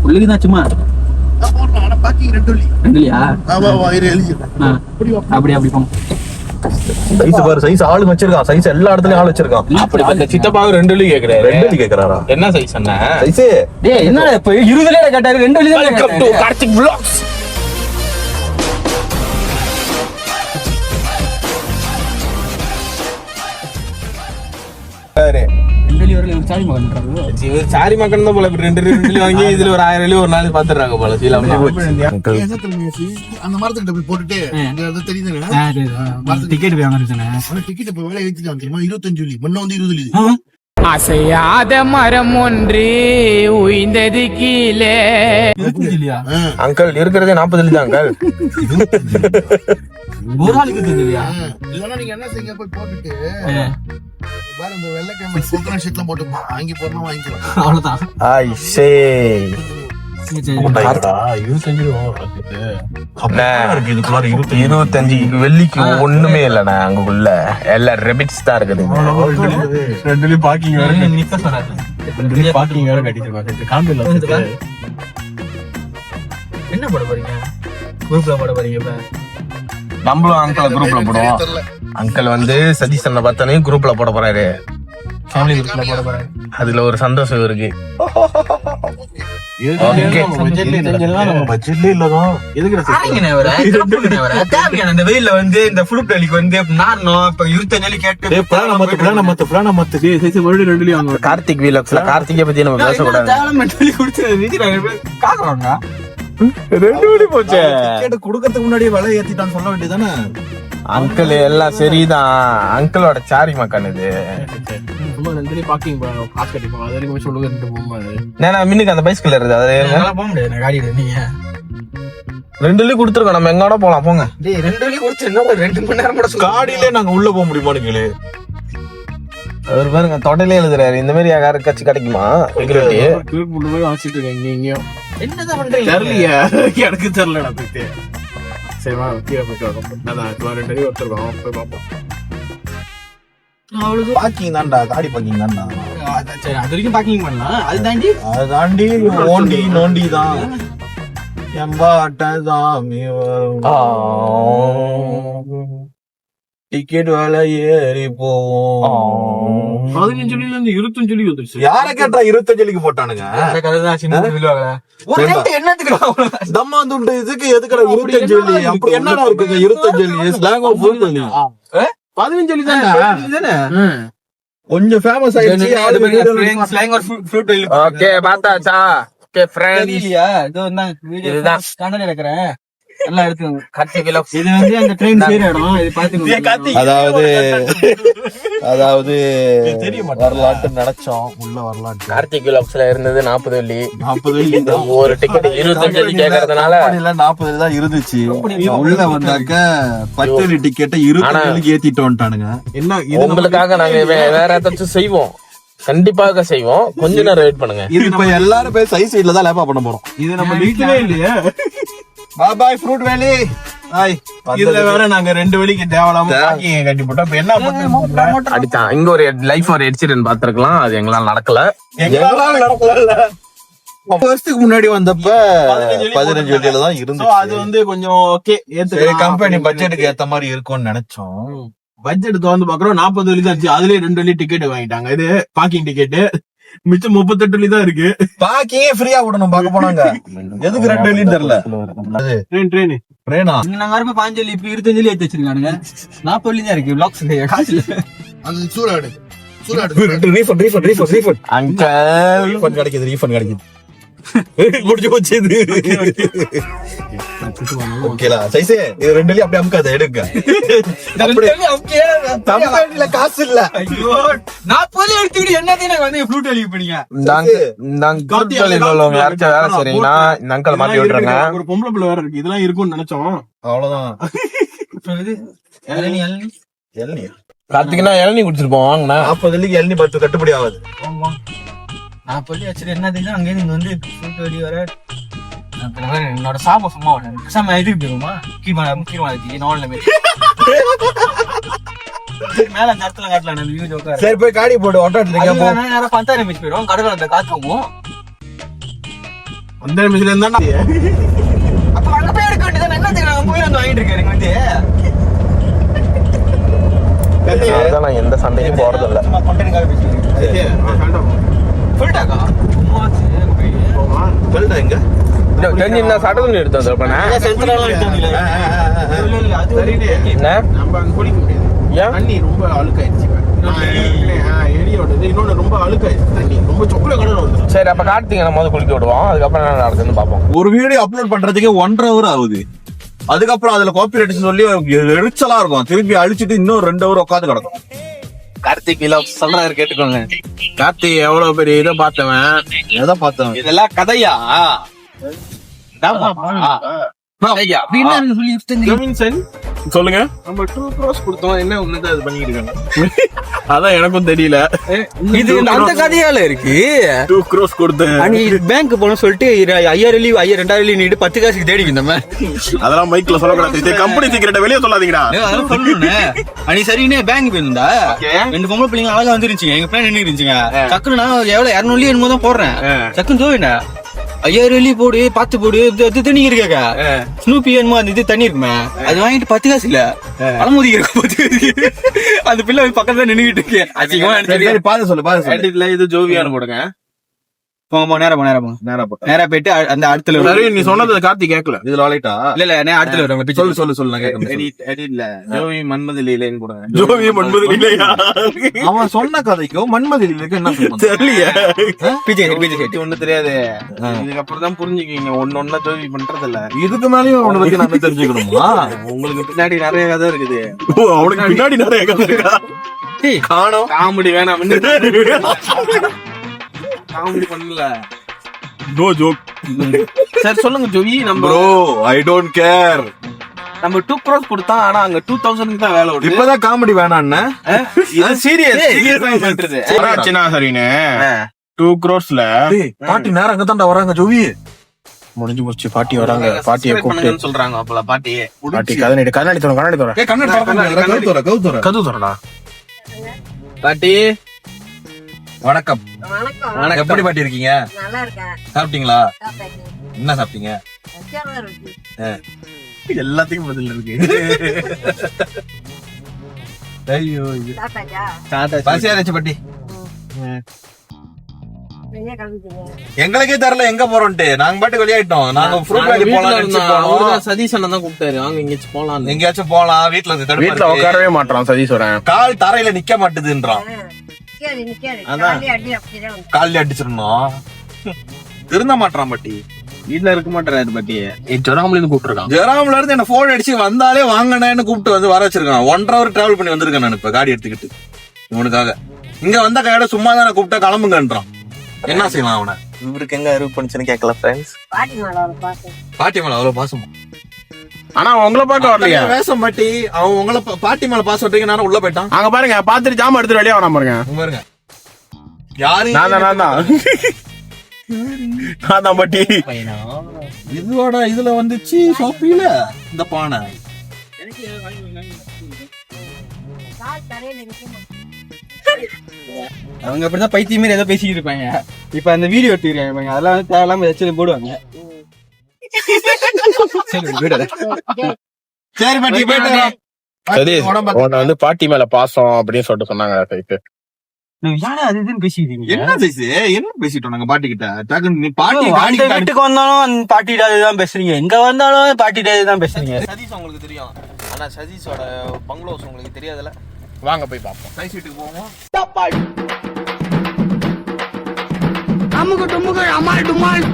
உள்ளுக்குதான் சும்மா ரெண்டுலையா? அப்படி அப்படி போங்க. சைஸ் பாரு, சைஸ் ஆளு வச்சிருக்கான், சைஸ் எல்லா இடத்துலயும் ஆள் வச்சிருக்கான். அப்படி அந்த சித்தப்பாவும் 2 வெள்ளி கேக்குறாரு. 2 வெள்ளி கேக்குறாரா? என்ன சைஸ் அண்ணா சைஸ்? டேய் என்னடா இப்ப 20 வெள்ளி கேட்டாரு, 2 வெள்ளி தான் கேட்டாரு. கார்த்திக் vlogs. சரி, 2 வெள்ளி வரல சாரி மகன்றாரு. சாரி மக்கள் தான் போல 2 வெள்ளி வாங்கி இதுல ஒரு 1000 வெள்ளி ஒரு நாள் பாத்துறாங்க போல. சீலா அந்த மரத்துக்கிட்ட போய் போட்டுட்டு டிக்கெட் போய் வாங்குறதுனே. டிக்கெட் இப்ப விலை ஏத்திட்டாங்க தெரியுமா? 25 வெள்ளி. முன்ன வந்து 20 வெள்ளி. அசையாத மரம் ஒன்று உயிர்ந்தது கீழே. அங்கிள் இருக்கிறதே 40 வெள்ளி தான் அங்கிள். ஒரு ஆளுக்கு தெரியுமா? இல்லன்னா நீங்க என்ன செய்யுங்க, போய் போட்டுட்டு பாரு இந்த வெள்ளை கேமரா கோகனட் ஷீட்ல போட்டு வாங்கி போறணும், வாங்கிக்கலாம். அவ்வளவுதான். ஐ சே 25 வெள்ளிக்கு ஒண்ணுமே இல்லண்ணா. அங்குள்ள எல்லா ரெபிட்ஸ் தான் இருக்குது. 2 வெள்ளி பார்க்கிங் வேற நிக்க சொன்னாரு. 2 வெள்ளி பார்க்கிங் வேற கட்டிட்டு காம்பில. என்ன போட போறீங்க? குரூப்ல போட போறீங்க இப்ப? நம்மளும் அங்கிள் குரூப்ல போடுவோம். அங்கிள் வந்து சதீஷ் பார்த்தானே குரூப்ல போட போறாரு. ஃபேமிலி குரூப்ல போட போறாரு. அதுல ஒரு சந்தோஷம் இருக்கு. இந்த வெயில்ல வந்து இந்த ஃபுட் டெலிக்கு வந்து நாரணும். இப்ப 25 வெள்ளி கேட்டு கார்த்திக் வீலக்ஸ்ல கார்த்திகை பத்தி நம்ம பேசக்கூடாது. காக்குறாங்க 2 வெள்ளி போச்சு. குடுக்கறதுக்கு முன்னாடியே விலை ஏத்திட்டான்னு சொல்ல வேண்டியதானே? அங்கிள் எல்லாம் சரிதான். அங்கிளோட சாரி மக்கான் இது. மின்னுக்கு அந்த பைஸ்கில் இருக்குது. அது 2 வெள்ளி கொடுத்துருக்கோம். நம்ம எங்கோட போலாம் போங்க. 2 வெள்ளி கொடுத்து 2 மணி நேரம் கூட காடியிலே நாங்க உள்ள போக முடியுமான்னு கேளு. அவர் பாருங்க தொடையிலே எழுதுறாரு. இந்த மாதிரி யாருக்காச்சும் கிடைக்குமா? என்னதான் பண்றீங்க? எனக்கு தெரியல. சரிமா கீழே போயிட்டு வரோம். 2 ஒருத்தருக்கோம் போய் பார்ப்போம். பாக்கிங் தான்டா, காடி பாக்கிங் தான்டா. சரி அது வரைக்கும் பாக்கிங் பண்ணலாம். அது தாண்டி ஓண்டி நோண்டி தான் எம்பாட்டதாமி டிக்கெட் வேலை ஏறி போவோம். 15 வெள்ளில இருந்து 25 வெள்ளி வந்துருச்சு. யார கேட்டா 25 வெள்ளிக்கு போட்டானுங்க? தம்மா துண்டு இதுக்கு எதுக்கடா 25 வெள்ளி? அப்படி என்னடா இருக்குங்க 25 வெள்ளி? ஸ்லாங் ஆஃப் 15 வெள்ளி தானே. கொஞ்சம் ஃபேமஸ் ஆயிடுச்சு. ஓகே பாத்தாச்சா? ஓகே ஃப்ரெண்ட்ஸ், இதோ நான் வீடியோ இதுதான் சேனல்ல எடுக்கறேன். எல்லாம் எடுத்துங்க. கார்த்திக் vlogs. இது வந்து அந்த ட்ரெயின் சேர இடம். இது பாத்துங்க. அதாவது வரலாற்று நினைச்சோம். உள்ள வரலாற்று கார்த்திக் vlogsல இருந்தது 40 வெள்ளி. 40 வெள்ளி தான். ஒரு டிக்கெட் 25 வெள்ளி கேக்குறதுனால 40 வெள்ளி தான் இருந்துச்சு. உள்ள வந்தாக்க 10 வெள்ளி டிக்கெட்டை 20 வெள்ளிக்கு ஏத்திட்டு வந்துட்டானுங்க. என்ன உங்களுக்காக நாங்க வேற ஏதாச்சும் செய்வோம், கண்டிப்பாக செய்வோம். கொஞ்ச நேரம் வெயிட் பண்ணுங்க. இப்ப எல்லாரும் போய் சைஸ் சைட்ல தான் லேப்பா பண்ண போறோம். இது நம்ம வீட்லயே இல்லையா? பாய் ஃப்ரூட் வேலி. இதுல வேற நாங்க 2 வெள்ளிக்கு தேவலாம பாக்கிங்க கட்டி போட்டோம். இப்ப என்ன பண்ண அடிச்சான். இங்க ஒரு லைஃப் ஒரு எடிச்சிடன் பாத்துருக்கலாம். அது எங்களால நடக்கல. வருஷத்துக்கு முன்னாடி வந்தப்ப 15 வெள்ளியில தான் இருந்துச்சு. அது வந்து கொஞ்சம் ஓகே, கம்பெனி பட்ஜெட்டுக்கு ஏத்த மாதிரி இருக்கும்னு நினைச்சோம். பட்ஜெட் வந்து பாக்குறோம் 40 வெள்ளி தான். அதுலயே 2 வெள்ளி டிக்கெட் வாங்கிட்டாங்க. இது பாக்கிங் டிக்கெட் மிச்சம் 38 வெள்ளி தான் இருக்கு. பாக்கிங்கே ஃப்ரீயா விடணும். பாக்க போனாங்க எதுக்கு 2 வெள்ளின்னு தெரியல. ட்ரெயினா நாங்க வரப்ப 5 வெள்ளி இப்ப 25 வெள்ளி ஏத்தி வச்சிருக்கானுங்க. 40 வெள்ளி தான் இருக்கு. vlogs காசு இல்ல. அது சூடாடு அங்கிள் கிடைக்குது. ரீஃபண்ட் கிடைக்குது. முடிஞ்சு போச்சு. ஓகேலா சைஸே இது 2 வெள்ளி அப்படியே அமுக்காத எடுங்க. காசு இல்ல. ஐயோ 40 வெள்ளி எடுத்துக்கிட்டு என்னத்தையும் வந்து ஃப்ரூட் வெளிய போறீங்க. யாராச்சும் வேலை செய்றீங்கன்னா இந்த அங்கிள் மாத்தி விட்டுருங்க. ஒரு பொம்பளை பிள்ளை வேற இருக்கு. இதெல்லாம் இருக்கும்னு நினைச்சோம். அவ்வளவுதான். இளநீ கார்த்திக்னா இளநீ குடிச்சிருப்போம். வாங்கண்ணா 40 வெள்ளிக்கு இளநீ 10 கட்டுப்படி ஆகுது. 40 வெள்ளி வச்சுட்டு என்னதுன்னா அங்கே நீங்க வந்து ஃப்ரூட் வெளிய வர என்னோட சாபம் சும்மா பேசாம இதுக்கு போயிருமா? கீழ்மாலத்தி நோன்ல மேல அந்த இடத்துல காட்டலாம். சரி போய் காடி போட்டு ஒட்டாட்டு நேரம் 10,000 போயிடும். கடவுள் அந்த காத்துவோம். அந்த நிமிஷத்துல இருந்தா அப்ப அங்க போய் எடுக்க வேண்டியது என்ன தெரியும் போய் வந்து வாங்கிட்டு இருக்காரு வந்து அதான் நான் எந்த சண்டைக்கும் போறது இல்ல. சும்மா கொண்டனுக்காக பேசிட்டு சொல்லிட்டாக்கா சொல்லுடா எங்க தெரிஞ்சு சட்டத்துல எடுத்தோம் என்ன நம்ம அங்க குளிக்க முடியாது. ஏன் தண்ணி ரொம்ப அழுக்காயிருச்சு. எலியோடது இன்னொன்னு ரொம்ப அழுக்காயிருச்சு. தண்ணி ரொம்ப சொக்குல கலர் வந்து. சரி அப்ப கார்த்திகை நம்ம வந்து குளிக்க விடுவோம், அதுக்கப்புறம் என்ன நடக்குதுன்னு பாப்போம். ஒரு வீடியோ அப்லோட் பண்றதுக்கே 1.5 hour ஆகுது. அதுக்கப்புறம் அதுல காப்பிரைட்ஸ் சொல்லி எரிச்சலா இருக்கும். திருப்பி அழிச்சிட்டு இன்னும் 2 hour உட்காந்து கிடக்கும். கார்த்திக் சொல்றாரு கேட்டுக்கோங்க. கார்த்திகை எவ்வளவு பெரிய இதை பார்த்தவன், எதை பார்த்தோம் இதெல்லாம் கதையா சொல்லுங்க. நம்ம 2 crores கொடுத்தோம். என்ன உன்னதான் இது பண்ணிட்டு இருக்காங்க. அதான் எனக்கும் தெரியல. இது அந்த கதையால இருக்கு. 2 crores கொடுத்தேன். அன்னைக்கு பேங்க் போன சொல்லிட்டு 5000 2000 நீட்டு 10 காசுக்கு தேடி இருந்தோம். அதெல்லாம் மைக்ல சொல்லக்கூடாது. இது கம்பெனி சீக்கிரட்ட வெளியே சொல்லாதீங்கடா. அதெல்லாம் சொல்லணும். அன்னைக்கு சரின்னு பேங்க் போயிருந்தா 2 பொம்பளை பிள்ளைங்க அழகா வந்துருச்சுங்க. எங்க பிளான் நின்று இருந்துச்சுங்க. டக்குன்னு நான் எவ்வளவு 200 என்னமோ தான் போடுறேன். டக்குன்னு ஜோவினா 5000 போடு பாத்து போடு தண்ணி இருக்காக்கா ஸ்னூப்பி என்னமோ அந்த இது தண்ணி இருக்குமே அது வாங்கிட்டு 10 காசு இல்ல அலமோதி இருக்கு. அந்த பிள்ளை பக்கத்துல நின்னுகிட்டு இருக்கு. சரி பாத்து சொல்லு எடிட்ல இது ஜோவியான்னு போடுங்க. போங்க நேரா போயிட்டு அந்த அடுத்துல சரி நீ சொன்னது கார்த்தி கேட்கல. இதுல வாழைட்டா இல்ல அடுத்துல வருவாங்க. சொல்லு நான் கேட்கறேன். எடிட்ல ஜோவி மன்மதி லீலைன்னு போடுங்க. ஜோவி மன்மதி இல்லையா? அவன் சொன்ன கதைக்கும் மன்மதி லீலைக்கும் என்ன சம்பந்தம்? தெரியலையா? பிஜே ஒண்ணு தெரியாது. இதுக்கப்புறம் தான் புரிஞ்சுக்கீங்க. ஒன்னொன்னா ஜோவி பண்றது இல்ல. இதுக்கு மேலயும் அவனை பத்தி நான் தெரிஞ்சுக்கணுமா? உங்களுக்கு பின்னாடி நிறைய கதை இருக்குது. அவனுக்கு பின்னாடி நிறைய கதை இருக்கா? காணோம் காமெடி வேணாம். காமெடி பண்ணல. No joke. சரி சொல்லுங்க ஜோவி. நம்ம ப்ரோ ஐ டோன்ட் கேர். நம்ம 2 crores கொடுத்தா ஆனா அங்க 2000 தான் வேலை விடுது. இப்பதான் காமெடி வேணான்னு இது சீரியஸ் பண்றது. சரினே 2 crores-ல பாட்டி நேரம் அங்கதான்டா வராங்க ஜோவி. முடிஞ்சு போச்சு. பாட்டி வராங்க. பாட்டியை கூப்பிட்டு சொல்றாங்க. அப்பல பாட்டி கண்ணாடி தோற கது தோறடா. பாட்டி வணக்கம். வணக்கம். எப்படி பாட்டி இருக்கீங்க? நல்லா இருக்கேன். சாப்பிட்டீங்களா? சாப்பிட்டாச்சு. என்ன சாப்பிட்டீங்க? அச்சாரம் இருக்கு. எல்லாத்துக்கும் பதில் இருக்கு. ஐயோ சாப்பிட்டாச்சா? பசியா இருந்துச்சு பாட்டி. வெளியே கிளம்பிட்டீங்க. எங்களுக்கே தெரியல எங்க போறோம்ட்டு. நாங்க பாட்டு வெளியாயிட்டோம். நாங்க ஃப்ரூட் வேலி போலாம். சதீஷ் அண்ணன் தான் கூப்பிட்டாரு. வாங்க எங்கேயாச்சும் போலாம். எங்கேயாச்சும் போலாம். வீட்டுல இருந்து வீட்டுல உட்காரவே மாட்டான் சதீஷ். வரேன் கால் தரையில நிக்க மாட்டுதுன்றான். நிக்காது. அதான். அடி அப்படிதான் வந்து. கால்ல அடிச்சிடணும். திருந்த மாட்டான் பாட்டி. வீட்டுல இருக்க மாட்டாரு பாட்டி. ஜொராமல இருந்து கூப்பிட்டுருக்கான். ஜெராம்ல இருந்து என்ன போன் அடிச்சு வந்தாலே வாங்கினேன்னு கூப்பிட்டு வந்து வர வச்சிருக்கான். 1.5 hour டிராவல் பண்ணி வந்திருக்கேன் நான் இப்ப காடி எடுத்துக்கிட்டு இவனுக்காக. இங்க வந்த கையோட சும்மா தானே கூப்பிட்டா கிளம்புங்கன்றான். என்ன செய்யலாம் அவனை? இவருக்கு எங்க அறுவு பண்ணுச்சுன்னு கேட்கல ஃப்ரெண்ட்ஸ். பாட்டி மேல அவரை பார்த்து. பாட்டி மேல அவ்வளவு பாசமா? ஆனா உங்களை பார்க்க வரலையா? வேஷம் பாட்டி. அவன் உங்களை பாட்டி மேல பாசம் விட்டீங்க. நானும் உள்ள போயிட்டான். அங்க பாருங்க பாத்துட்டு ஜாம எடுத்துட்டு வெளியே வராம பாருங்க. பாருங்க யாரு? நான் தான் பாட்டி. இதுவோட இதுல வந்துச்சு சோப்பில இந்த பானை. கால் தரையில நிக்கணும். அவங்க அப்படிதான் பைத்தியம் மாதிரி ஏதோ பேசிக்கிட்டு இருப்பாங்க. இப்ப அந்த வீடியோ எடுத்துக்கிறாங்க. அதெல்லாம் வந்து தேவையில்லாம ஏதாச்சும் போடுவாங்க. சரி பாட்டி போயிட்டு சதீஷ் உன்னை வந்து பாட்டி மேல பாசம் அப்படின்னு சொல்லிட்டு சொன்னாங்க. யாரா அது இதுன்னு பேசிக்கிறீங்க? என்ன பேசு? என்ன பேசிட்டோம் நாங்க பாட்டி கிட்ட? டக்குன்னு நீ பாட்டி அந்த காடி வீட்டுக்கு வந்தாலும் பாட்டிட்ட தான் பேசுறீங்க. எங்க வந்தாலும் பாட்டிட்ட தான் பேசுறீங்க. சதீஷ் உங்களுக்கு தெரியும். ஆனா சதீஷோட பங்களோஸ் உங்களுக்கு தெரியாதுல. வாங்க போய் பாப்போம். சைஸ் வீட்டுக்கு போவோம். அமுக டுமுக அமால் டுமால்